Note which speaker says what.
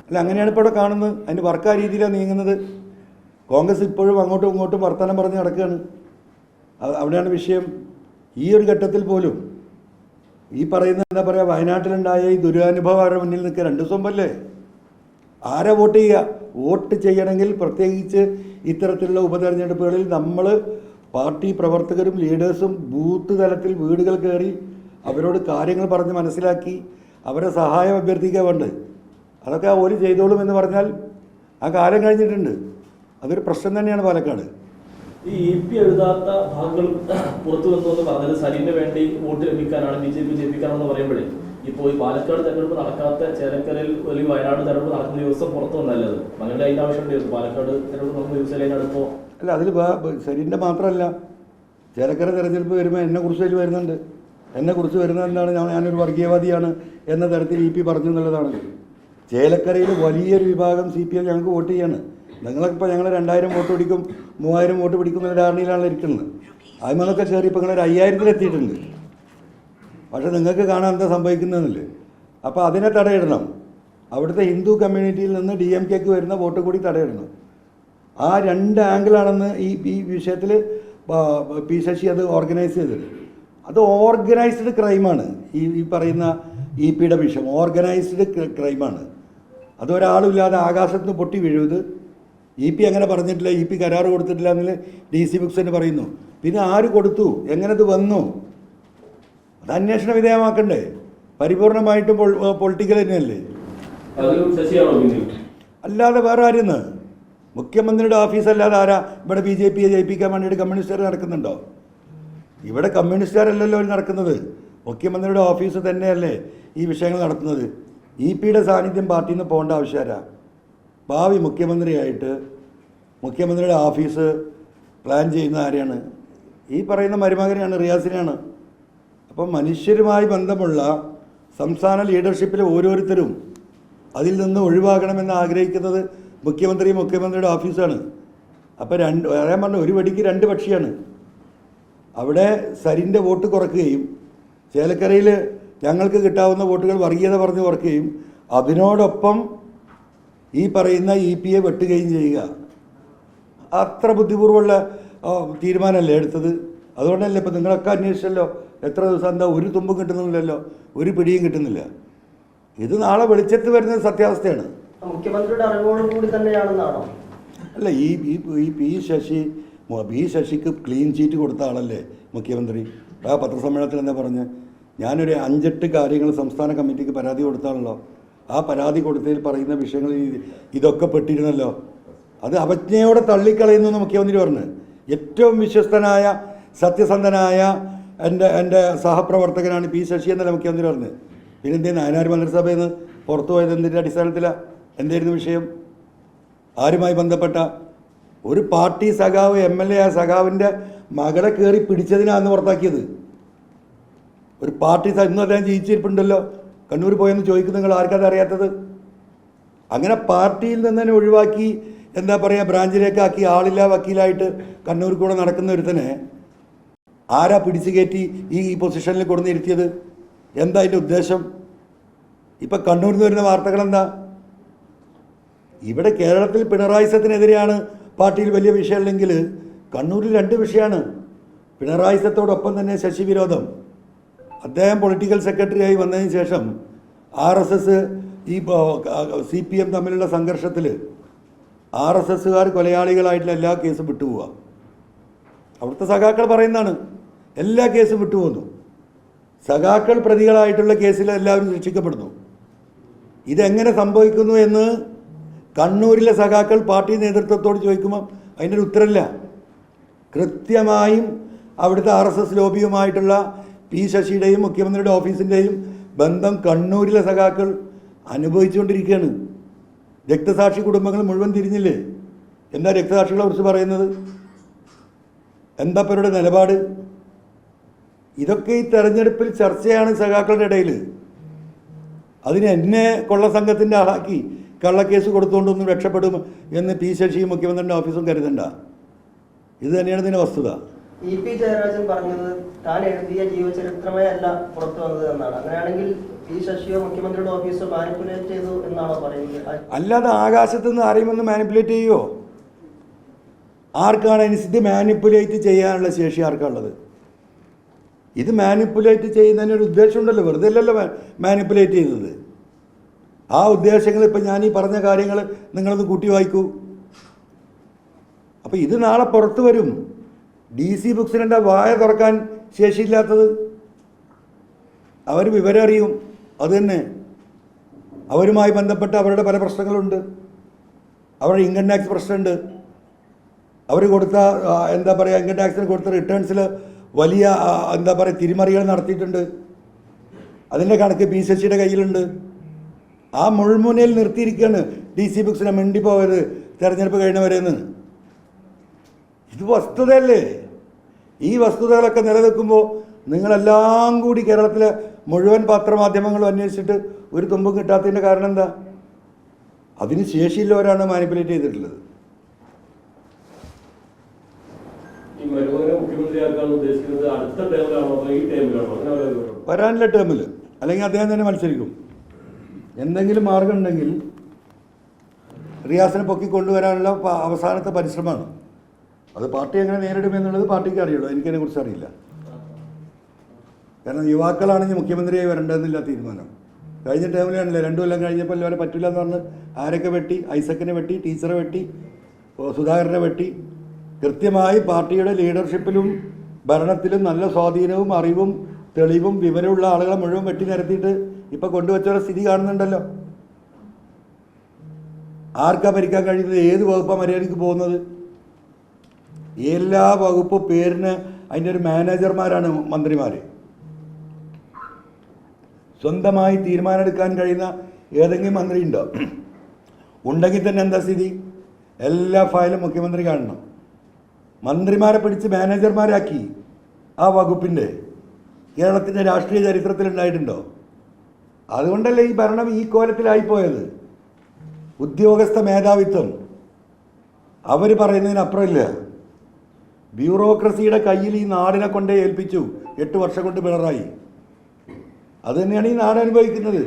Speaker 1: അല്ല, അങ്ങനെയാണ് ഇപ്പോൾ ഇവിടെ കാണുന്നത്. അതിന് വർക്കാ രീതിയിലാണ് നീങ്ങുന്നത്. കോൺഗ്രസ് ഇപ്പോഴും അങ്ങോട്ടും ഇങ്ങോട്ടും വർത്തമാനം പറഞ്ഞ് നടക്കുകയാണ്. അവിടെയാണ് വിഷയം. ഈ ഒരു ഘട്ടത്തിൽ പോലും ഈ പറയുന്ന എന്താ പറയുക, വയനാട്ടിലുണ്ടായ ഈ ദുരനുഭവം അവരുടെ മുന്നിൽ നിൽക്കുക. 2 ദിവസം മുമ്പല്ലേ. ആരെ വോട്ട് ചെയ്യുക? വോട്ട് ചെയ്യണമെങ്കിൽ പ്രത്യേകിച്ച് ഇത്തരത്തിലുള്ള ഉപതെരഞ്ഞെടുപ്പുകളിൽ നമ്മൾ പാർട്ടി പ്രവർത്തകരും ലീഡേഴ്സും ബൂത്ത് തലത്തിൽ വീടുകൾ കയറി അവരോട് കാര്യങ്ങൾ പറഞ്ഞ് മനസ്സിലാക്കി അവരെ സഹായം അഭ്യർത്ഥിക്കുക വേണ്ടത്. അതൊക്കെ ഓല് ചെയ്തോളും എന്ന് പറഞ്ഞാൽ ആ കാലം കഴിഞ്ഞിട്ടുണ്ട്. അതൊരു പ്രശ്നം തന്നെയാണ് പാലക്കാട്.
Speaker 2: ഈ EP എഴുതാത്ത ഭാഗങ്ങൾ പുറത്തു വന്നു പറഞ്ഞത് സരിന് വേണ്ടി വോട്ട് ലഭിക്കാനാണ്, BJP ജയിപ്പിക്കാനെന്ന് പറയുമ്പോഴേ ഇപ്പോൾ ഈ പാലക്കാട് തെരഞ്ഞെടുപ്പ് നടക്കാത്ത ചേലക്കരയിൽ ഒരു വയനാട് തെരഞ്ഞെടുപ്പ് നടക്കുന്ന ദിവസം പുറത്തു വന്നല്ലത്. അങ്ങനെ അതിൻ്റെ ആവശ്യമുണ്ടായിരുന്നു. പാലക്കാട് തെരഞ്ഞെടുപ്പ് നടക്കുന്ന ദിവസം അടുപ്പോൾ
Speaker 1: അല്ല, അതിൽ സരിൻ്റെ മാത്രമല്ല, ചേലക്കര തെരഞ്ഞെടുപ്പ് വരുമ്പോൾ എന്നെക്കുറിച്ച് അതിൽ വരുന്നുണ്ട്. എന്നെക്കുറിച്ച് വരുന്നത് എന്താണ്, ഞാനൊരു വർഗീയവാദിയാണ് എന്ന തരത്തിൽ EP പറഞ്ഞു എന്നുള്ളതാണ്. ചേലക്കരയിൽ വലിയൊരു വിഭാഗം CPM ഞങ്ങൾക്ക് വോട്ട് ചെയ്യാണ്. നിങ്ങളിപ്പോൾ ഞങ്ങൾ 2000 വോട്ട് പിടിക്കും, 3000 വോട്ട് പിടിക്കും എന്നുള്ള ധാരണയിലാണ് ഇരിക്കുന്നത്. അതിനൊക്കെ കയറി ഇപ്പോൾ നിങ്ങളൊരു 5000-ൽ എത്തിയിട്ടുണ്ട്. പക്ഷേ നിങ്ങൾക്ക് കാണാൻ എന്താ സംഭവിക്കുന്നതെന്നില്ലേ. അപ്പോൾ അതിനെ തടയിടണം. അവിടുത്തെ ഹിന്ദു കമ്മ്യൂണിറ്റിയിൽ നിന്ന് DMKക്ക് വരുന്ന വോട്ട് കൂടി തടയിടണം. ആ 2 ആംഗിളാണെന്ന് ഈ വിഷയത്തിൽ P. ശശി അത് ഓർഗനൈസ് ചെയ്തത്. അത് ഓർഗനൈസ്ഡ് ക്രൈമാണ്. ഈ പറയുന്ന EPയുടെ വിഷയം ഓർഗനൈസ്ഡ് ക്രൈമാണ്. അതൊരാളുമില്ലാതെ ആകാശത്ത് നിന്ന് പൊട്ടി വീഴുന്നത്. EP അങ്ങനെ പറഞ്ഞിട്ടില്ല, EP കരാറ് കൊടുത്തിട്ടില്ല എന്നതിൽ DC ബുക്സ് തന്നെ പറയുന്നു. പിന്നെ ആര് കൊടുത്തു, എങ്ങനെ ഇത് വന്നു, അത് അന്വേഷണ വിധേയമാക്കണ്ടേ? പരിപൂർണമായിട്ടും പൊളിറ്റിക്കൽ തന്നെയല്ലേ. അല്ലാതെ വേറെ ആരെന്ന്? മുഖ്യമന്ത്രിയുടെ ഓഫീസല്ലാതെ ആരാ ഇവിടെ BJPയെ ജയിപ്പിക്കാൻ വേണ്ടിയിട്ട് കമ്മ്യൂണിസ്റ്റുകാർ നടക്കുന്നുണ്ടോ? ഇവിടെ കമ്മ്യൂണിസ്റ്റുകാരല്ലല്ലോ നടക്കുന്നത്. മുഖ്യമന്ത്രിയുടെ ഓഫീസ് തന്നെയല്ലേ ഈ വിഷയങ്ങൾ നടത്തുന്നത്. EPയുടെ സാന്നിധ്യം പാർട്ടിയിൽ നിന്ന് പോകേണ്ട ആവശ്യമാരാ? ഭാവി മുഖ്യമന്ത്രിയായിട്ട് മുഖ്യമന്ത്രിയുടെ ഓഫീസ് പ്ലാൻ ചെയ്യുന്ന ആരെയാണ്? ഈ പറയുന്ന മരുമകനെയാണ്, റിയാസിനെയാണ്. അപ്പം മനുഷ്യരുമായി ബന്ധമുള്ള സംസ്ഥാന ലീഡർഷിപ്പിലെ ഓരോരുത്തരും അതിൽ നിന്ന് ഒഴിവാകണമെന്ന് ആഗ്രഹിക്കുന്നത് മുഖ്യമന്ത്രിയുടെ ഓഫീസാണ്. അപ്പോൾ പറയാൻ പറഞ്ഞ ഒരു വെടിക്ക് 2 പക്ഷിയാണ്. അവിടെ സരിൻ്റെ വോട്ട് കുറയ്ക്കുകയും ചേലക്കരയിൽ ഞങ്ങൾക്ക് കിട്ടാവുന്ന വോട്ടുകൾ വർഗീയത പറഞ്ഞ് കുറയ്ക്കുകയും അതിനോടൊപ്പം ഈ പറയുന്ന EPയെ വെട്ടുകയും ചെയ്യുക. അത്ര ബുദ്ധിപൂർവ്വമുള്ള തീരുമാനമല്ലേ എടുത്തത്? അതുകൊണ്ടല്ലേ ഇപ്പം നിങ്ങളൊക്കെ അന്വേഷിച്ചല്ലോ, എത്ര ദിവസം എന്താ ഒരു തുമ്പും കിട്ടുന്നില്ലല്ലോ, ഒരു പിടിയും കിട്ടുന്നില്ല. ഇത് നാളെ വെളിച്ചത്ത് വരുന്ന സത്യാവസ്ഥയാണ്.
Speaker 3: മുഖ്യമന്ത്രിയുടെ അറിവോടുകൂടി തന്നെയാണെന്നാണോ?
Speaker 1: അല്ല, ഈ ശശിക്ക് ക്ലീൻ ചീറ്റ് കൊടുത്ത ആളല്ലേ മുഖ്യമന്ത്രി. ആ പത്രസമ്മേളനത്തിൽ എന്താ പറഞ്ഞ്, ഞാനൊരു 5-8 കാര്യങ്ങൾ സംസ്ഥാന കമ്മിറ്റിക്ക് പരാതി കൊടുത്താണല്ലോ. ആ പരാതി കൊടുത്തതിൽ പറയുന്ന വിഷയങ്ങൾ ഇതൊക്കെ പെട്ടിരുന്നല്ലോ. അത് അവജ്ഞയോടെ തള്ളിക്കളയുന്നു എന്ന് മുഖ്യമന്ത്രി പറഞ്ഞു. ഏറ്റവും വിശ്വസ്തനായ സത്യസന്ധനായ എൻ്റെ സഹപ്രവർത്തകനാണ് P. ശശി എന്നല്ല മുഖ്യമന്ത്രി പറഞ്ഞത്. പിന്നെ എന്തേ നായനാർ മന്ത്രിസഭയിൽ നിന്ന് പുറത്തു പോയത് എന്തിൻ്റെ അടിസ്ഥാനത്തിലാണ്? എന്തായിരുന്നു വിഷയം? ആരുമായി ബന്ധപ്പെട്ട ഒരു പാർട്ടി സഖാവ് MLA ആ സഖാവിൻ്റെ മകളെ കയറി പിടിച്ചതിനാണ് പുറത്താക്കിയത്. ഒരു പാർട്ടി ഇന്നും അദ്ദേഹം ജീവിച്ചിരിപ്പുണ്ടല്ലോ, കണ്ണൂർ പോയെന്ന് ചോദിക്കും. നിങ്ങൾ ആർക്കത് അറിയാത്തത്? അങ്ങനെ പാർട്ടിയിൽ നിന്ന് തന്നെ ഒഴിവാക്കി എന്താ പറയുക, ബ്രാഞ്ചിലേക്കാക്കി ആളില്ലാ വക്കീലായിട്ട് കണ്ണൂർ കൂടെ നടക്കുന്ന ഒരുത്തനെ ആരാ പിടിച്ചു കയറ്റി ഈ പൊസിഷനിൽ കൊടുന്നിരുത്തിയത്? എന്താ അതിൻ്റെ ഉദ്ദേശം? ഇപ്പം കണ്ണൂരിൽ നിന്ന് വരുന്ന വാർത്തകൾ എന്താ? ഇവിടെ കേരളത്തിൽ പിണറായി സത്തിനെതിരെയാണ് പാർട്ടിയിൽ വലിയ വിഷയമുണ്ടെങ്കിൽ കണ്ണൂരിൽ 2 വിഷയമാണ്. പിണറായി സത്തോടൊപ്പം തന്നെ ശശി വിരോധം. അദ്ദേഹം പൊളിറ്റിക്കൽ സെക്രട്ടറിയായി വന്നതിന് ശേഷം RSS ഈ CPM തമ്മിലുള്ള സംഘർഷത്തിൽ RSSകാർ കൊലയാളികളായിട്ടുള്ള എല്ലാ കേസും വിട്ടുപോവുക. അവിടുത്തെ സഖാക്കൾ പറയുന്നതാണ്, എല്ലാ കേസും വിട്ടുപോകുന്നു. സഖാക്കൾ പ്രതികളായിട്ടുള്ള കേസിൽ എല്ലാവരും ശിക്ഷിക്കപ്പെടുന്നു. ഇതെങ്ങനെ സംഭവിക്കുന്നു എന്ന് കണ്ണൂരിലെ സഖാക്കൾ പാർട്ടി നേതൃത്വത്തോട് ചോദിക്കുമ്പോൾ അതിനൊരു ഉത്തരമില്ല. കൃത്യമായും അവിടുത്തെ RSS ലോബിയുമായിട്ടുള്ള P. ശശിയുടെയും മുഖ്യമന്ത്രിയുടെ ഓഫീസിൻ്റെയും ബന്ധം കണ്ണൂരിലെ സഖാക്കൾ അനുഭവിച്ചുകൊണ്ടിരിക്കുകയാണ്. രക്തസാക്ഷി കുടുംബങ്ങൾ മുഴുവൻ തിരിഞ്ഞില്ലേ? എന്താ രക്തസാക്ഷികളെ കുറിച്ച് പറയുന്നത്? എന്താ അവരുടെ നിലപാട്? ഇതൊക്കെ ഈ തെരഞ്ഞെടുപ്പിൽ ചർച്ചയാണ് സഖാക്കളുടെ ഇടയിൽ. അതിന് എന്നെ കൊള്ള സംഘത്തിൻ്റെ ആളാക്കി കള്ളക്കേസ് കൊടുത്തുകൊണ്ടൊന്നും രക്ഷപ്പെടും എന്ന് P. ശശിയും മുഖ്യമന്ത്രിയുടെ ഓഫീസും കരുതണ്ട. ഇത് തന്നെയാണ് ഇതിൻ്റെ വസ്തുത.
Speaker 3: EP ജയരാജൻ പറഞ്ഞത് താൻ എഴുതിയ ജീവചരിത്രമേ അല്ല പുറത്തു വന്നത് എന്നാണ്. അങ്ങനെയാണെങ്കിൽ ഈ ശശിയോ മുഖ്യമന്ത്രിയുടെ ഓഫീസോ മാനിപ്പുലേറ്റ് ചെയ്തു എന്നാണോ പറയുന്നത്?
Speaker 1: അല്ലാതെ ആകാശത്ത് നിന്ന് ആരെയും മാനിപ്പുലേറ്റ് ചെയ്യുമോ? ആർക്കാണ് ഇത് മാനിപ്പുലേറ്റ് ചെയ്യാനുള്ള ശേഷി ആർക്കാണുള്ളത്? ഇത് മാനിപ്പുലേറ്റ് ചെയ്യുന്നതിന് ഒരു ഉദ്ദേശമുണ്ടല്ലോ, വെറുതെ അല്ലല്ലോ മാനിപ്പുലേറ്റ് ചെയ്തത്. ആ ഉദ്ദേശങ്ങൾ ഇപ്പം ഞാൻ ഈ പറഞ്ഞ കാര്യങ്ങൾ നിങ്ങളൊന്ന് കൂട്ടി വായിക്കൂ. അപ്പോൾ ഇത് നാളെ പുറത്ത് വരും. DC ബുക്സിനെന്താ വായ തുറക്കാൻ ശേഷിയില്ലാത്തത്? അവർ വിവരം അറിയും. അതുതന്നെ അവരുമായി ബന്ധപ്പെട്ട് അവരുടെ പല പ്രശ്നങ്ങളുണ്ട്. അവരുടെ ഇൻകം ടാക്സ് പ്രശ്നമുണ്ട്. അവർ കൊടുത്ത എന്താ പറയുക, ഇൻകം ടാക്സിന് കൊടുത്ത റിട്ടേൺസിൽ വലിയ എന്താ പറയുക തിരിമറികൾ നടത്തിയിട്ടുണ്ട്. അതിൻ്റെ കണക്ക് പി ശശിയുടെ കയ്യിലുണ്ട്. ആ മുൾമുനയിൽ നിർത്തിയിരിക്കുകയാണ് DC ബുക്സിനെ മിണ്ടിപ്പോയത് തെരഞ്ഞെടുപ്പ് കഴിഞ്ഞവരെന്ന്. ഇത് വസ്തുതയല്ലേ? ഈ വസ്തുതകളൊക്കെ നിലനിൽക്കുമ്പോൾ നിങ്ങളെല്ലാം കൂടി കേരളത്തിലെ മുഴുവൻ പത്രമാധ്യമങ്ങളും അന്വേഷിച്ചിട്ട് ഒരു തുമ്പും കിട്ടാത്തതിൻ്റെ കാരണം എന്താ? അതിന് ശേഷിയുള്ളവരാണ് മാനിപ്പുലേറ്റ് ചെയ്തിട്ടുള്ളത്. വരാനുള്ള ടേമിൽ അല്ലെങ്കിൽ അദ്ദേഹം തന്നെ മത്സരിക്കും. എന്തെങ്കിലും മാർഗം ഉണ്ടെങ്കിൽ റിയാസിനെ പൊക്കി കൊണ്ടുവരാനുള്ള അവസാനത്തെ പരിശ്രമമാണ്. അത് പാർട്ടി എങ്ങനെ നേരിടുമെന്നുള്ളത് പാർട്ടിക്ക് അറിയുള്ളൂ, എനിക്കതിനെക്കുറിച്ച് അറിയില്ല. കാരണം യുവാക്കളാണെങ്കിൽ മുഖ്യമന്ത്രിയായി വരേണ്ടതെന്നില്ല തീരുമാനം. കഴിഞ്ഞ ടേമിലാണല്ലേ 2 കൊല്ലം കഴിഞ്ഞപ്പോൾ എല്ലാവരും പറ്റില്ല എന്ന് പറഞ്ഞ് ആരൊക്കെ വെട്ടി? ഐസക്കിനെ വെട്ടി, ടീച്ചറെ വെട്ടി, സുധാകരനെ വെട്ടി. കൃത്യമായി പാർട്ടിയുടെ ലീഡർഷിപ്പിലും ഭരണത്തിലും നല്ല സ്വാധീനവും അറിവും തെളിവും വിവരമുള്ള ആളുകളെ മുഴുവൻ വെട്ടി നിരത്തിയിട്ട് ഇപ്പോൾ കൊണ്ടുവച്ചവരുടെ സ്ഥിതി കാണുന്നുണ്ടല്ലോ. ആർക്കാ ഭരിക്കാൻ കഴിയുന്നത്? ഏത് വകുപ്പാണ് മര്യാദയ്ക്ക് പോകുന്നത്? എല്ലാ വകുപ്പ് പേരിന് അതിൻ്റെ ഒരു മാനേജർമാരാണ് മന്ത്രിമാർ. സ്വന്തമായി തീരുമാനമെടുക്കാൻ കഴിയുന്ന ഏതെങ്കിലും മന്ത്രി ഉണ്ടോ? ഉണ്ടെങ്കിൽ തന്നെ എന്താ സ്ഥിതി? എല്ലാ ഫയലും മുഖ്യമന്ത്രി കാണണം. മന്ത്രിമാരെ പിടിച്ച് മാനേജർമാരാക്കി ആ വകുപ്പിൻ്റെ കേരളത്തിൻ്റെ രാഷ്ട്രീയ ചരിത്രത്തിലുണ്ടായിട്ടുണ്ടോ? അതുകൊണ്ടല്ലേ ഈ ഭരണം ഈ കോലത്തിലായിപ്പോയത്. ഉദ്യോഗസ്ഥ മേധാവിത്വം അവർ പറയുന്നതിനപ്പുറമില്ല. ബ്യൂറോക്രസിയുടെ കയ്യിൽ ഈ നാടിനെ കൊണ്ടേ ഏൽപ്പിച്ചു 8 വർഷം കൊണ്ട് പിണറായി. അത് തന്നെയാണ് ഈ നാട് അനുഭവിക്കുന്നത്.